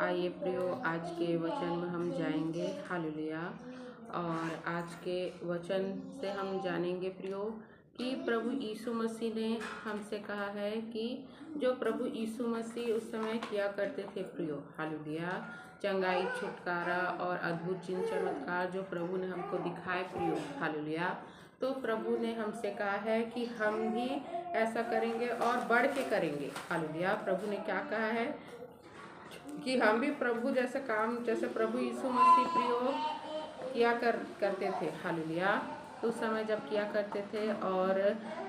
आइए प्रियो, आज के वचन में हम जाएंगे। हालेलुया। और आज के वचन से हम जानेंगे प्रियो कि प्रभु यीशु मसीह ने हमसे कहा है कि जो प्रभु यीशु मसीह उस समय किया करते थे प्रियो। हालेलुया। चंगाई, छुटकारा और अद्भुत चिन्ह चमत्कार जो प्रभु ने हमको दिखाए प्रियो। हालेलुया। तो प्रभु ने हमसे कहा है कि हम भी ऐसा करेंगे और बढ़ के करेंगे। हालेलुया। प्रभु ने क्या कहा है कि हम भी प्रभु जैसे काम, जैसे प्रभु यीशु मसीह प्रियो किया करते थे। हालेलुया। तो उस समय जब किया करते थे और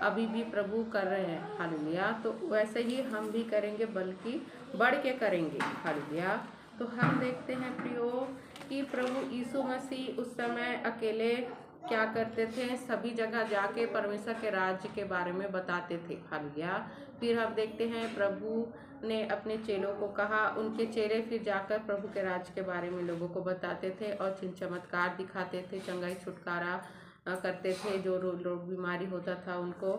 अभी भी प्रभु कर रहे हैं। हालेलुया। तो वैसे ही हम भी करेंगे, बल्कि बढ़ के करेंगे। हालेलुया। तो हम देखते हैं प्रियो कि प्रभु यीशु मसीह उस समय अकेले क्या करते थे, सभी जगह जाके परमेश्वर के राज्य के बारे में बताते थे। हालेलुया। फिर हम देखते हैं प्रभु ने अपने चेलों को कहा, उनके चेले फिर जाकर प्रभु के राज्य के बारे में लोगों को बताते थे और चिन्ह चमत्कार दिखाते थे, चंगाई छुटकारा करते थे। जो लोग बीमारी होता था उनको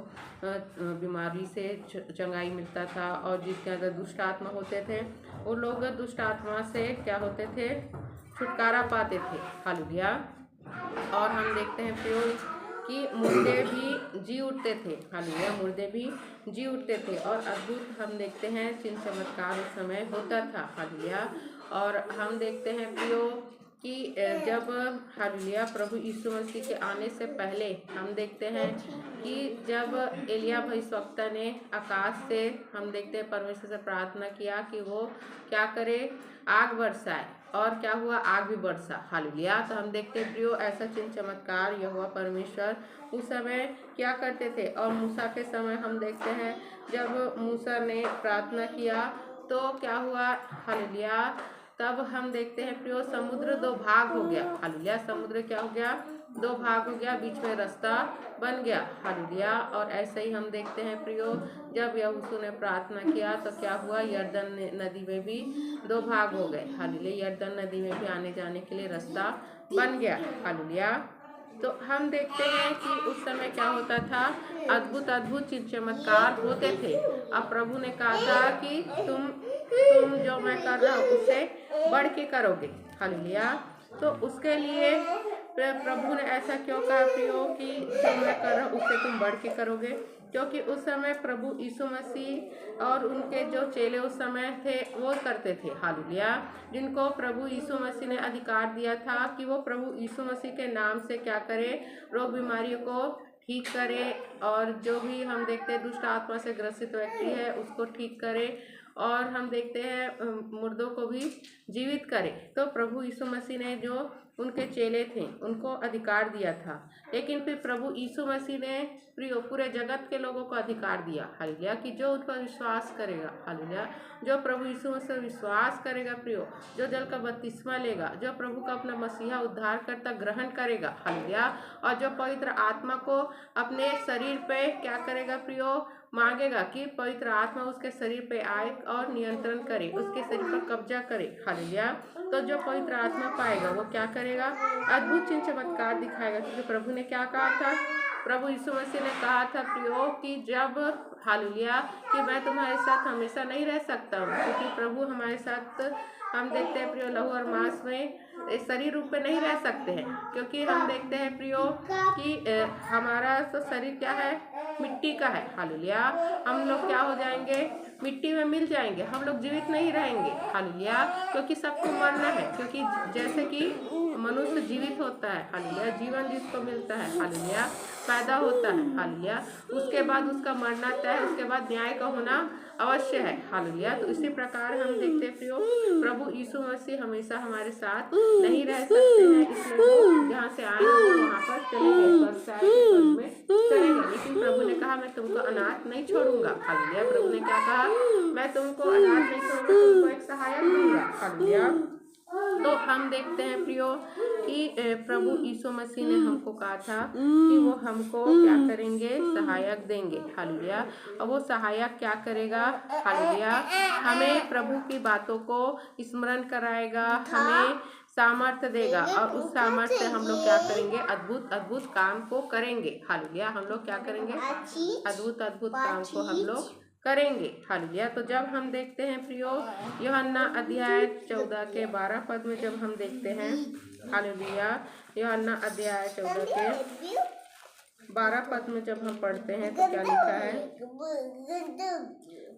बीमारी से चंगाई मिलता था, और जिसके अंदर दुष्ट आत्मा होते थे वो लोग दुष्ट आत्मा से क्या होते थे, छुटकारा पाते थे। हालेलुया। और हम देखते हैं प्रियो कि मुर्दे भी जी उठते थे। हालेलुया। मुर्दे भी जी उठते थे और अद्भुत हम देखते हैं चिन्ह चमत्कार उस समय होता था। हालेलुया। और हम देखते हैं प्रियो कि जब हालेलुया प्रभु यीशु मसीह के आने से पहले हम देखते हैं कि जब एलिया भविष्यवक्ता ने आकाश से हम देखते हैं परमेश्वर से प्रार्थना किया कि वो क्या करे, आग बरसाए, और क्या हुआ, आग भी बरसा। हालेलुया। तो हम देखते हैं प्रियो ऐसा चिन्ह चमत्कार यहोवा परमेश्वर उस समय क्या करते थे। और मूसा के समय हम देखते हैं जब मूसा ने प्रार्थना किया तो क्या हुआ। हालेलुया। तब हम देखते हैं प्रियो समुद्र दो भाग हो गया। हालेलुया। समुद्र क्या हो गया, दो भाग हो गया, बीच में रास्ता बन गया। हालेलुया। और ऐसे ही हम देखते हैं प्रियो जब यहोशू ने प्रार्थना किया तो क्या हुआ, यरदन नदी में भी दो भाग हो गए। हालेलुया। यरदन नदी में भी आने जाने के लिए रास्ता बन गया। हालेलुया। तो हम देखते हैं कि उस समय क्या होता था, अद्भुत अद्भुत चिन्ह चमत्कार होते थे। अब प्रभु ने कहा था कि तुम जो मैं कर रहा हूँ उससे बढ़ के करोगे। हालेलुया। तो उसके लिए प्रभु ने ऐसा क्यों कहा प्रियो कि जो मैं कर रहा हूँ उससे तुम बढ़ के करोगे, क्योंकि उस समय प्रभु यीशु मसीह और उनके जो चेले उस समय थे वो करते थे। हालेलुया। जिनको प्रभु यीशु मसीह ने अधिकार दिया था कि वो प्रभु यीशु मसीह के नाम से क्या करे, रोग बीमारियों को ठीक करे, और जो भी हम देखते हैं दुष्ट आत्मा से ग्रसित व्यक्ति है उसको ठीक करे, और हम देखते हैं मुर्दों को भी जीवित करे। तो प्रभु यीशु मसीह ने जो उनके चेले थे उनको अधिकार दिया था, लेकिन फिर प्रभु यीशु मसीह ने प्रियो पूरे जगत के लोगों को अधिकार दिया। हालेलुया। कि जो उन पर विश्वास करेगा, हालेलुया, जो प्रभु यीशु मसीह विश्वास करेगा प्रियो, जो जल का बपतिस्मा लेगा, जो प्रभु का अपना मसीहा उद्धारकर्ता ग्रहण करेगा, हालेलुया, और जो पवित्र आत्मा को अपने शरीर पे क्या करेगा प्रियो, मांगेगा कि पवित्र आत्मा उसके शरीर पे आए और नियंत्रण करे, उसके शरीर पर कब्जा करे। हालेलुया। तो जो पवित्र आत्मा पाएगा वो क्या करेगा, अद्भुत चिन्ह चमत्कार दिखाएगा। क्योंकि प्रभु ने क्या कहा था, प्रभु यीशु मसीह ने कहा था प्रियो कि जब हालेलुया कि मैं तुम्हारे साथ हमेशा नहीं रह सकता हूँ, क्योंकि प्रभु हमारे साथ हम देखते हैं प्रियो लहू और मांस में शरीर रूप में नहीं रह सकते हैं, क्योंकि हम देखते हैं प्रियो कि हमारा तो शरीर क्या है, मिट्टी का है। हालेलुया। हम लोग क्या हो जाएंगे, मिट्टी में मिल जाएंगे, हम लोग जीवित नहीं रहेंगे। हालेलुया। क्योंकि सबको मरना है, क्योंकि जैसे कि मनुष्य जीवित होता है, हालेलुया, जीवन जिसको मिलता है, हालेलुया, पैदा होता है, हालेलुया, उसके बाद उसका मरना तय है, उसके बाद न्याय का होना अवश्य है। हालेलुया। तो इसी प्रकार हम देखते हैं प्रियो प्रभु यीशु मसीह हमेशा हमारे साथ नहीं रह सकते हैं, इसलिए वो जहाँ से आए वो वहाँ पर चले गए, स्वर्ग से आए थे, स्वर्ग में चले गए। लेकिन प्रभु ने कहा मैं तुमको अनाथ नहीं छोड़ूंगा। हालेलुया। प्रभु ने क्या कहा, मैं तुमको अनाथ नहीं छोड़ूंगा, तुमको एक सहायक दूंगा। हालेलुया। तो हम देखते हैं प्रियो कि प्रभु यीशु मसीह ने हमको कहा था कि वो हमको क्या करेंगे, सहायक देंगे। हालेलुया। और वो सहायक क्या करेगा, हालेलुया, हमें प्रभु की बातों को स्मरण कराएगा, हमें सामर्थ्य देगा, और उस सामर्थ्य से हम लोग क्या करेंगे, अद्भुत अद्भुत काम को करेंगे। हालेलुया। हम लोग क्या करेंगे, अद्भुत अद्भुत काम को हम लोग करेंगे। हालेलुया। तो जब हम देखते हैं प्रियो यूहन्ना अध्याय 14 के 12 पद में जब हम देखते हैं, हालेलुया, यूहन्ना अध्याय 14 के 12 पद में जब हम पढ़ते हैं तो क्या लिखा है,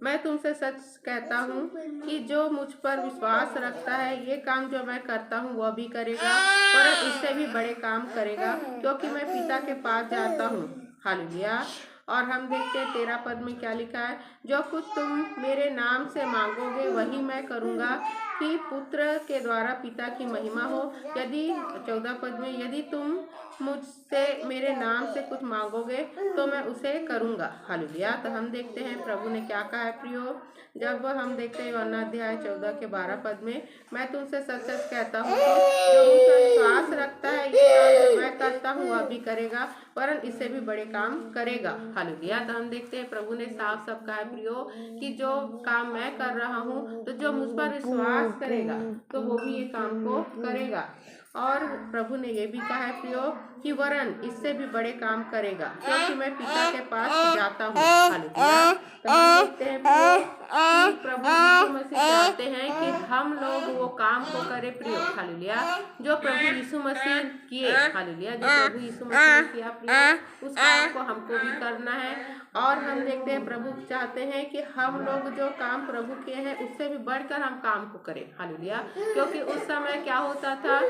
मैं तुमसे सच कहता हूँ कि जो मुझ पर विश्वास रखता है ये काम जो मैं करता हूँ वह भी करेगा, पर इससे भी बड़े काम करेगा, क्योंकि मैं पिता के पास जाता हूँ। हालेलुया। और हम देखते हैं 13 पद में क्या लिखा है, जो कुछ तुम मेरे नाम से मांगोगे वही मैं करूँगा, कि पुत्र के द्वारा पिता की महिमा हो। यदि 14 पद में, यदि तुम मुझसे मेरे नाम से कुछ मांगोगे तो मैं उसे करूँगा। हालेलुया। तो हम देखते हैं प्रभु ने क्या कहा है प्रियो, जब हम देखते हैं यूहन्ना अध्याय 14 के 12 पद में, मैं तुमसे सच सच कहता हूँ जो मुझ पर विश्वास रखता है ये काम जो मैं करता हूँ वह भी करेगा, वरन इससे भी बड़े काम करेगा। हालेलुया। तो हम देखते हैं प्रभु ने साफ साफ कहा है प्रियो कि जो काम मैं कर रहा हूँ तो जो मुझ पर विश्वास करेगा तो वो भी ये काम को करेगा। और प्रभु ने ये भी कहा है प्रियो कि वरन इससे भी बड़े काम करेगा, क्योंकि मैं पिता के पास जाता हूँ। हालेलुया। तो हम देखते हैं प्रियो कि प्रभु यीशु मसीह चाहते हैं कि हम लोग वो काम को करें प्रियो। हालेलुया। जो प्रभु यीशु मसीह किए, हालेलुया, जो प्रभु यीशु मसीह ने किया प्रियो उस काम को हमको भी करना है। और हम देखते हैं प्रभु चाहते हैं कि हम लोग जो काम प्रभु किए हैं उससे भी बढ़कर हम काम को करें। हालेलुया। क्योंकि उस समय क्या होता था,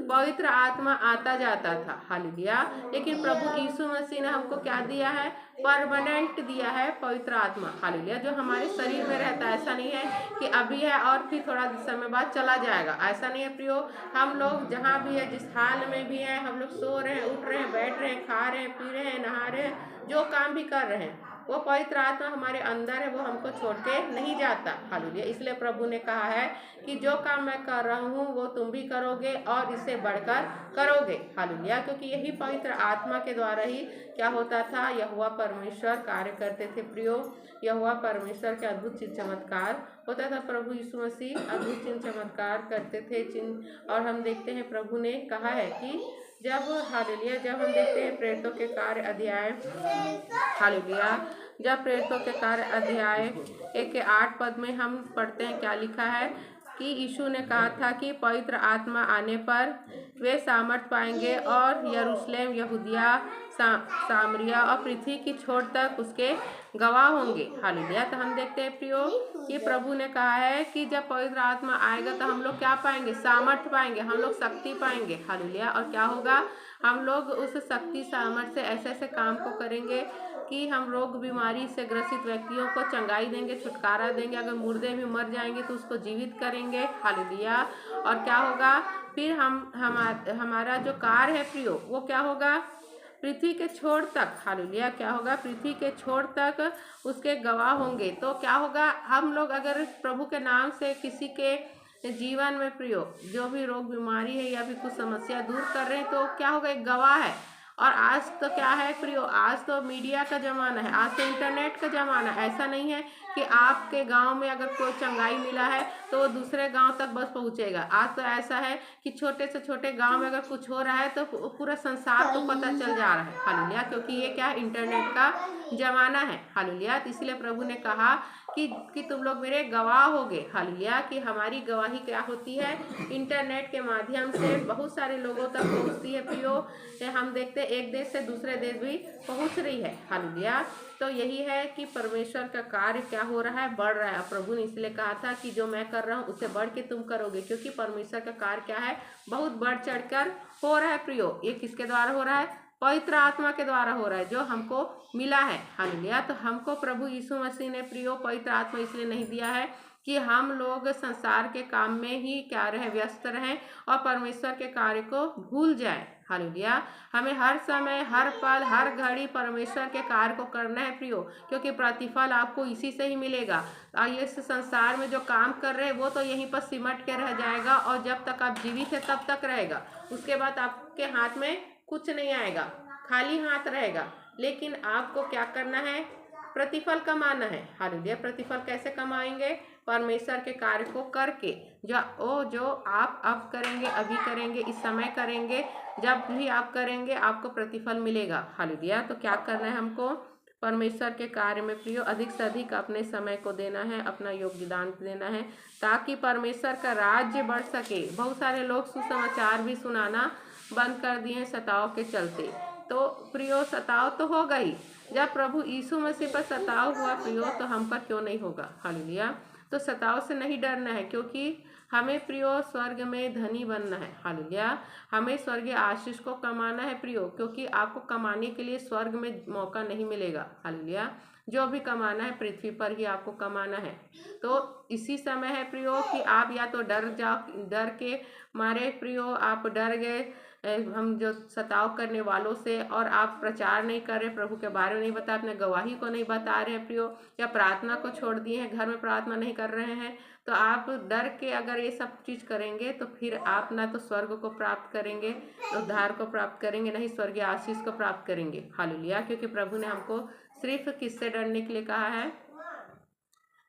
पवित्र आत्मा आता जाता था। हालेलुया। लेकिन प्रभु यीशु मसीह ने हमको क्या दिया है, परमानेंट दिया है पवित्र आत्मा। हालेलुया। जो हमारे शरीर में रहता है, ऐसा नहीं है कि अभी है और फिर थोड़ा समय बाद चला जाएगा, ऐसा नहीं है प्रियो। हम लोग जहाँ भी है, जिस हाल में भी है, हम लोग सो रहे हैं, उठ रहे हैं, बैठ रहे हैं, खा रहे हैं, पी रहे हैं, नहा रहे हैं, जो काम भी कर रहे हैं वो पवित्र आत्मा हमारे अंदर है, वो हमको छोड़ के नहीं जाता। हालेलुया। इसलिए प्रभु ने कहा है कि जो काम मैं कर रहा हूँ वो तुम भी करोगे और इससे बढ़कर करोगे। हालेलुया। क्योंकि यही पवित्र आत्मा के द्वारा ही क्या होता था, यहोवा परमेश्वर कार्य करते थे प्रियो। यहोवा परमेश्वर के अद्भुत चिन्ह चमत्कार होता था। प्रभु यीशु मसीह अद्भुत चिन्ह चमत्कार करते थे चिन्ह। और हम देखते हैं प्रभु ने कहा है कि जब, हालेलुया, जब हम देखते हैं प्रेरितों के कार्य अध्याय, हालेलुया, जब प्रेरितों के कार्य अध्याय 1 के 8 पद में हम पढ़ते हैं क्या लिखा है कि यीशु ने कहा था कि पवित्र आत्मा आने पर वे सामर्थ पाएंगे और यरूशलेम, यहूदिया, सामरिया और पृथ्वी की छोर तक उसके गवाह होंगे। हालेलुया। तो हम देखते हैं प्रियो कि प्रभु ने कहा है कि जब पवित्र आत्मा आएगा तो हम लोग क्या पाएंगे, सामर्थ पाएंगे, हम लोग शक्ति पाएंगे। हालेलुया। और क्या होगा, हम लोग उस शक्ति सामर्थ से ऐसे ऐसे काम को करेंगे कि हम रोग बीमारी से ग्रसित व्यक्तियों को चंगाई देंगे, छुटकारा देंगे। अगर मुर्दे भी मर जाएंगे तो उसको जीवित करेंगे। हालेलुया। और क्या होगा फिर हमारा जो कार्य है प्रियो वो क्या होगा, पृथ्वी के छोर तक। हालेलुया। क्या होगा, पृथ्वी के छोर तक उसके गवाह होंगे। तो क्या होगा, हम लोग अगर प्रभु के नाम से किसी के जीवन में प्रियो जो भी रोग बीमारी है या भी कुछ समस्या दूर कर रहे हैं तो क्या होगा, एक गवाह है। और आज तो क्या है प्रियो, आज तो मीडिया का ज़माना है, आज तो इंटरनेट का ज़माना है। ऐसा नहीं है कि आपके गांव में अगर कोई चंगाई मिला है तो वो दूसरे गांव तक बस पहुंचेगा। आज तो ऐसा है कि छोटे से छोटे गांव में अगर कुछ हो रहा है तो पूरा संसार को पता चल जा रहा है। हालेलुया। क्योंकि ये क्या है, इंटरनेट का ज़माना है। हालेलुया। तो इसलिए प्रभु ने कहा कि तुम लोग मेरे गवाह होगे। हालेलुया। कि हमारी गवाही क्या होती है, इंटरनेट के माध्यम से बहुत सारे लोगों तक पहुंचती है प्रियो। हम देखते हैं एक देश से दूसरे देश भी पहुंच रही है। हालेलुया। तो यही है कि परमेश्वर का कार्य क्या हो रहा है, बढ़ रहा है। प्रभु ने इसलिए कहा था कि जो मैं कर रहा हूँ उससे बढ़ के तुम करोगे, क्योंकि परमेश्वर का कार्य क्या है, बहुत बढ़ चढ़कर हो रहा है प्रियो। ये किसके द्वारा हो रहा है, पवित्र आत्मा के द्वारा हो रहा है जो हमको मिला है। हालेलुया। तो हमको प्रभु यीशु मसीह ने प्रियो पवित्र आत्मा इसलिए नहीं दिया है कि हम लोग संसार के काम में ही क्या रहे, व्यस्त रहें और परमेश्वर के कार्य को भूल जाएं। हालेलुया। हमें हर समय, हर पल, हर घड़ी परमेश्वर के कार्य को करना है प्रियो, क्योंकि प्रतिफल आपको इसी से ही मिलेगा। इस संसार में जो काम कर रहे हैं वो तो यहीं पर सिमट के रह जाएगा और जब तक आप जीवित है तब तक रहेगा। उसके बाद आपके हाथ में कुछ नहीं आएगा, खाली हाथ रहेगा। लेकिन आपको क्या करना है, प्रतिफल कमाना है। हालेलुया। प्रतिफल कैसे कमाएंगे, परमेश्वर के कार्य को करके। जो आप अब करेंगे, अभी करेंगे, इस समय करेंगे, जब भी आप करेंगे आपको प्रतिफल मिलेगा। हालेलुया। तो क्या करना है हमको, परमेश्वर के कार्य में प्रियो अधिक से अधिक अपने समय को देना है, अपना योगदान देना है, ताकि परमेश्वर का राज्य बढ़ सके। बहुत सारे लोग सुसमाचार भी सुनाना बंद कर दिए सताव के चलते। तो प्रियो सताव तो होगा ही, जब प्रभु यीशु मसीह पर सताव हुआ प्रियो, तो हम पर क्यों नहीं होगा। हालेलुया। तो सताव से नहीं डरना है, क्योंकि हमें प्रियो स्वर्ग में धनी बनना है। हालेलुया। हमें स्वर्गीय आशीष को कमाना है प्रियो, क्योंकि आपको कमाने के लिए स्वर्ग में मौका नहीं मिलेगा। हालेलुया। जो भी कमाना है पृथ्वी पर ही आपको कमाना है। तो इसी समय है प्रियो कि आप या तो डर जाओ, डर के मारे प्रियो आप डर गए हम जो सताव करने वालों से, और आप प्रचार नहीं कर रहे, प्रभु के बारे में नहीं बता, अपने गवाही को नहीं बता रहे हैं प्रियो, या प्रार्थना को छोड़ दिए हैं, घर में प्रार्थना नहीं कर रहे हैं, तो आप डर के अगर ये सब चीज़ करेंगे तो फिर आप ना तो स्वर्ग को प्राप्त करेंगे, उद्धार को प्राप्त करेंगे, नहीं स्वर्गीय आशीष को प्राप्त करेंगे। हालेलुया। क्योंकि प्रभु ने हमको सिर्फ किससे डरने के लिए कहा है?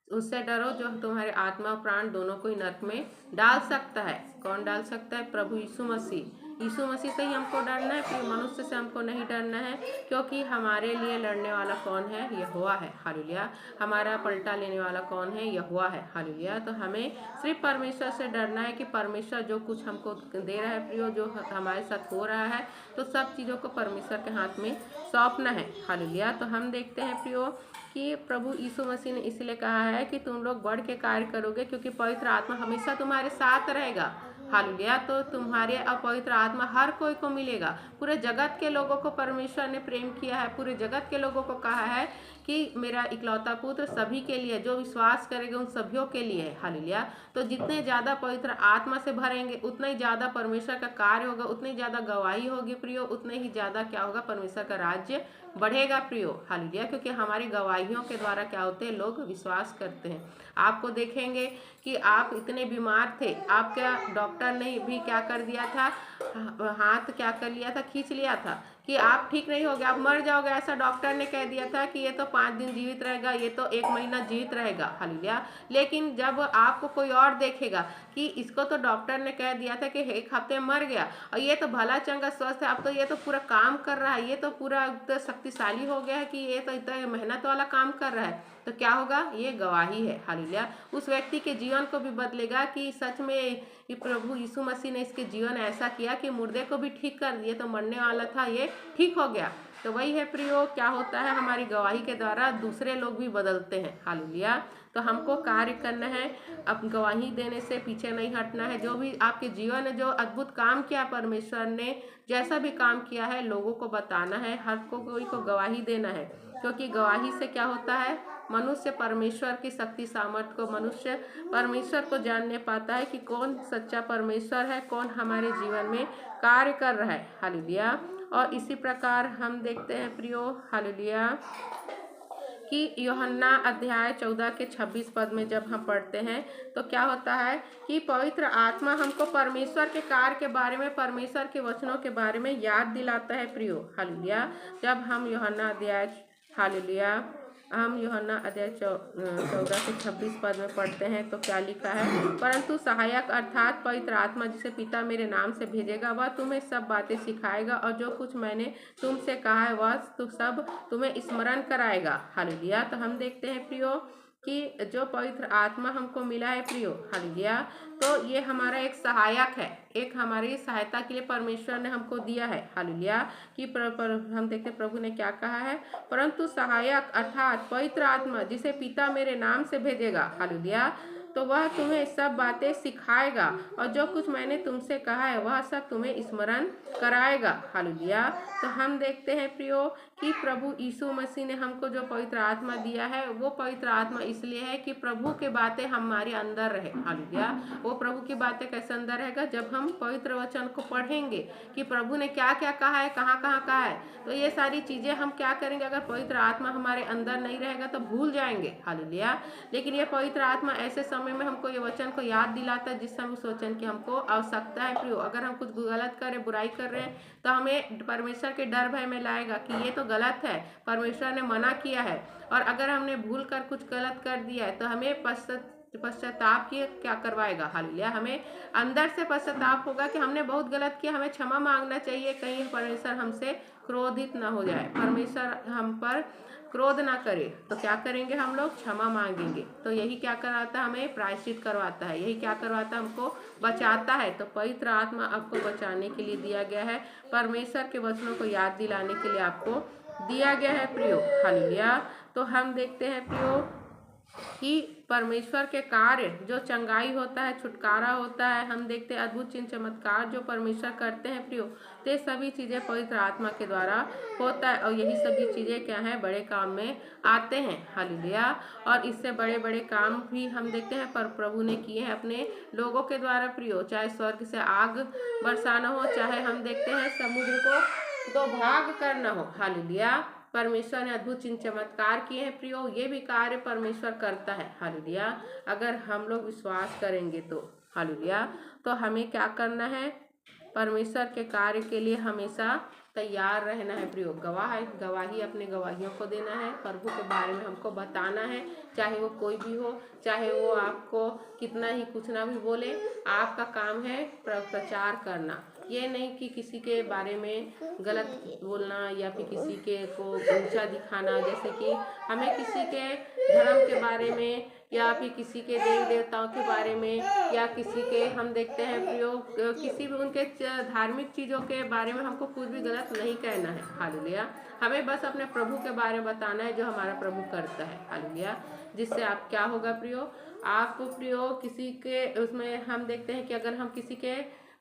उससे डरो जो तुम्हारे आत्मा और प्राण दोनों को ही नरक में डाल सकता है। कौन डाल सकता है? प्रभु यीशु मसीह। यीशु मसीह से ही हमको डरना है, फिर मनुष्य से हमको नहीं डरना है, क्योंकि हमारे लिए लड़ने वाला कौन है? यहोवा है। हालेलुया। हमारा पलटा लेने वाला कौन है? यहोवा है। हालेलुया। तो हमें सिर्फ परमेश्वर से डरना है कि परमेश्वर जो कुछ हमको दे रहा है प्रियो, जो हमारे साथ हो रहा है, तो सब चीज़ों को परमेश्वर के हाथ में सौंपना है। हालेलुया। तो हम देखते हैं प्रियो कि प्रभु यीशु मसीह ने इसलिए कहा है कि तुम लोग बढ़ के कार्य करोगे, क्योंकि पवित्र आत्मा हमेशा तुम्हारे साथ रहेगा। हालेलुया। तो तुम्हारे अपवित्र आत्मा हर कोई को मिलेगा। पूरे जगत के लोगों को परमेश्वर ने प्रेम किया है, पूरे जगत के लोगों को कहा है कि मेरा इकलौता पुत्र सभी के लिए, जो विश्वास करेगा उन सभियों के लिए है। हालेलुया। तो जितने ज़्यादा पवित्र आत्मा से भरेंगे उतना ही ज़्यादा परमेश्वर का कार्य होगा, उतनी ज़्यादा गवाही होगी प्रियो, उतने ही ज़्यादा क्या होगा? परमेश्वर का राज्य बढ़ेगा प्रियो। हालेलुया। क्योंकि हमारी गवाहियों के द्वारा क्या होते हैं? लोग विश्वास करते हैं। आपको देखेंगे कि आप इतने बीमार थे, आपका डॉक्टर ने भी क्या कर दिया था? हाथ क्या कर लिया था? खींच लिया था कि आप ठीक नहीं होगे, आप मर जाओगे। ऐसा डॉक्टर ने कह दिया था कि ये तो 5 दिन जीवित रहेगा, ये तो 1 महीना जीवित रहेगा। हालेलुया। लेकिन जब आपको कोई और देखेगा कि इसको तो डॉक्टर ने कह दिया था कि 1 हफ्ते में मर गया, और ये तो भला चंगा स्वस्थ है, अब तो ये तो पूरा काम कर रहा है, ये तो पूरा तो शक्तिशाली हो गया है कि ये तो इतना मेहनत वाला काम कर रहा है, तो क्या होगा? ये गवाही है। हालेलुया। उस व्यक्ति के जीवन को भी बदलेगा कि सच में ये प्रभु यीशु मसीह ने इसके जीवन ऐसा किया कि मुर्दे को भी ठीक कर दिए, तो मरने वाला था ये ठीक हो गया। तो वही है प्रियो, क्या होता है? हमारी गवाही के द्वारा दूसरे लोग भी बदलते हैं। हालेलुया। तो हमको कार्य करना है, अब गवाही देने से पीछे नहीं हटना है। जो भी आपके जीवन में जो अद्भुत काम किया परमेश्वर ने, जैसा भी काम किया है, लोगों को बताना है, हर कोई को गवाही देना है। क्योंकि गवाही से क्या होता है? मनुष्य परमेश्वर की शक्ति सामर्थ्य को, मनुष्य परमेश्वर को जानने पाता है कि कौन सच्चा परमेश्वर है, कौन हमारे जीवन में कार्य कर रहा है। हालेलुया। और इसी प्रकार हम देखते हैं प्रियो, हालेलुया, कि यूहन्ना अध्याय 14 के 26 पद में जब हम पढ़ते हैं तो क्या होता है कि पवित्र आत्मा हमको परमेश्वर के कार्य के बारे में, परमेश्वर के वचनों के बारे में याद दिलाता है प्रियो। हालेलुया। जब हम यूहन्ना अध्याय, हालेलुया, हम यूहन्ना अध्याय 14 से 26 पद में पढ़ते हैं तो क्या लिखा है? परंतु सहायक अर्थात पवित्र आत्मा जिसे पिता मेरे नाम से भेजेगा, वह तुम्हें सब बातें सिखाएगा, और जो कुछ मैंने तुमसे कहा है वह तो सब तुम्हें स्मरण कराएगा। हालेलुया। तो हम देखते हैं प्रियो कि जो पवित्र आत्मा हमको मिला है प्रियो, हालेलुया, तो ये हमारा एक सहायक है, एक हमारी सहायता के लिए परमेश्वर ने हमको दिया है। हालेलुया। कि हम देखते प्रभु ने क्या कहा है? परंतु सहायक अर्थात पवित्र आत्मा जिसे पिता मेरे नाम से भेजेगा, हालेलुया, तो वह तुम्हें सब बातें सिखाएगा, और जो कुछ मैंने तुमसे कहा है वह सब तुम्हें स्मरण कराएगा। हालेलुया। तो हम देखते हैं प्रियो कि प्रभु यीशु मसीह ने हमको जो पवित्र आत्मा दिया है, वो पवित्र आत्मा इसलिए है कि प्रभु की बातें हमारे अंदर रहे। हालेलुया। वो प्रभु की बातें कैसे अंदर रहेगा? जब हम पवित्र वचन को पढ़ेंगे कि प्रभु ने क्या क्या कहा है, कहाँ कहाँ कहा है, तो ये सारी चीज़ें हम क्या करेंगे? अगर पवित्र आत्मा हमारे अंदर नहीं रहेगा तो भूल जाएंगे। हालेलुया। लेकिन ये पवित्र आत्मा ऐसे समय में हमको ये वचन को याद दिलाता है जिस समय उस वचन की हमको आवश्यकता है प्रियो। अगर हम कुछ गलत कर रहे, बुराई कर रहे हैं, तो हमें परमेश्वर के डर भय में लाएगा कि ये तो गलत है, परमेश्वर ने मना किया है। और अगर हमने भूल कर कुछ गलत कर दिया है तो हमें पश्चाताप की क्या करवाएगा? हालेलुया। हमें अंदर से पश्चाताप होगा कि हमने बहुत गलत किया, हमें क्षमा मांगना चाहिए, कहीं परमेश्वर हमसे क्रोधित ना हो जाए, परमेश्वर हम पर क्रोध ना करे, तो क्या करेंगे हम लोग, क्षमा मांगेंगे। तो यही क्या कराता है, हमें प्रायश्चित करवाता है, यही क्या करवाता है, हमको बचाता है। तो पवित्र आत्मा आपको बचाने के लिए दिया गया है, परमेश्वर के वचनों को याद दिलाने के लिए आपको दिया गया है प्रियो। हालेलुया। तो हम देखते हैं प्रियो कि परमेश्वर के कार्य जो चंगाई होता है, छुटकारा होता है, हम देखते हैं अद्भुत चिन्ह चमत्कार जो परमेश्वर करते हैं प्रियो, तो सभी चीज़ें पवित्र आत्मा के द्वारा होता है। और यही सभी चीज़ें क्या हैं, बड़े काम में आते हैं। हालेलुया। और इससे बड़े बड़े काम भी हम देखते हैं पर प्रभु ने किए हैं अपने लोगों के द्वारा प्रियो, चाहे स्वर्ग से आग बरसाना हो, चाहे हम देखते हैं समुद्र को दो भाग करना हो। हालेलुया। परमेश्वर ने अद्भुत चिन्ह चमत्कार किए हैं प्रियो, ये भी कार्य परमेश्वर करता है। हालेलुया। अगर हम लोग विश्वास करेंगे तो। हालेलुया। तो हमें क्या करना है, परमेश्वर के कार्य के लिए हमेशा तैयार रहना है प्रियो। गवाही अपने गवाहियों को देना है, प्रभु के बारे में हमको बताना है, चाहे वो कोई भी हो, चाहे वो आपको कितना ही कुछ ना भी बोले, आपका काम है प्रचार करना। ये नहीं कि किसी के बारे में गलत बोलना या फिर किसी के को ऊंचा दिखाना, जैसे कि हमें किसी के धर्म के बारे में या फिर किसी के देवी देवताओं के बारे में या किसी के हम देखते हैं प्रयोग किसी भी उनके धार्मिक चीज़ों के बारे में हमको कुछ भी गलत नहीं कहना है। हालेलुया। हमें बस अपने प्रभु के बारे में बताना है जो हमारा प्रभु करता है। हालेलुया। जिससे आप क्या होगा प्रियो, आप प्रियो किसी के उसमें हम देखते हैं कि अगर हम किसी के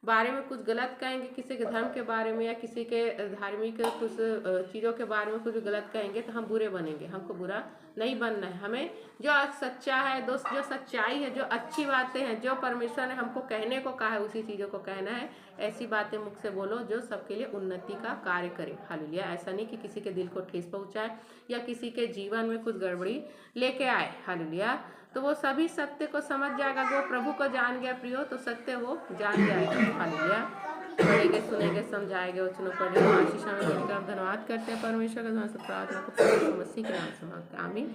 बारे में कुछ गलत कहेंगे, किसी के धर्म के बारे में या किसी के धार्मिक कुछ चीज़ों के बारे में कुछ गलत कहेंगे तो हम बुरे बनेंगे। हमको बुरा नहीं बनना है। हमें जो सच्चा है, दोस्त जो सच्चाई है, जो अच्छी बातें हैं, जो परमेश्वर ने हमको कहने को कहा है, उसी चीज़ों को कहना है। ऐसी बातें मुख से बोलो जो सबके लिए उन्नति का कार्य करे। हालेलुया। ऐसा नहीं कि किसी के दिल को ठेस पहुँचाए या किसी के जीवन में कुछ गड़बड़ी लेके आए। हालेलुया। तो वो सभी सत्य को समझ जाएगा। जो प्रभु को जान गया प्रियो, तो सत्य वो जान जाएगा। हालेलुया। पढ़ेंगे, सुनेंगे, समझाएंगे, वचनों पढ़ेंगे, आशीष में देकर आप धन्यवाद करते हैं परमेश्वर का। प्रार्थना को परमेश्वर मसीह के नाम से मांगते हैं। आमीन।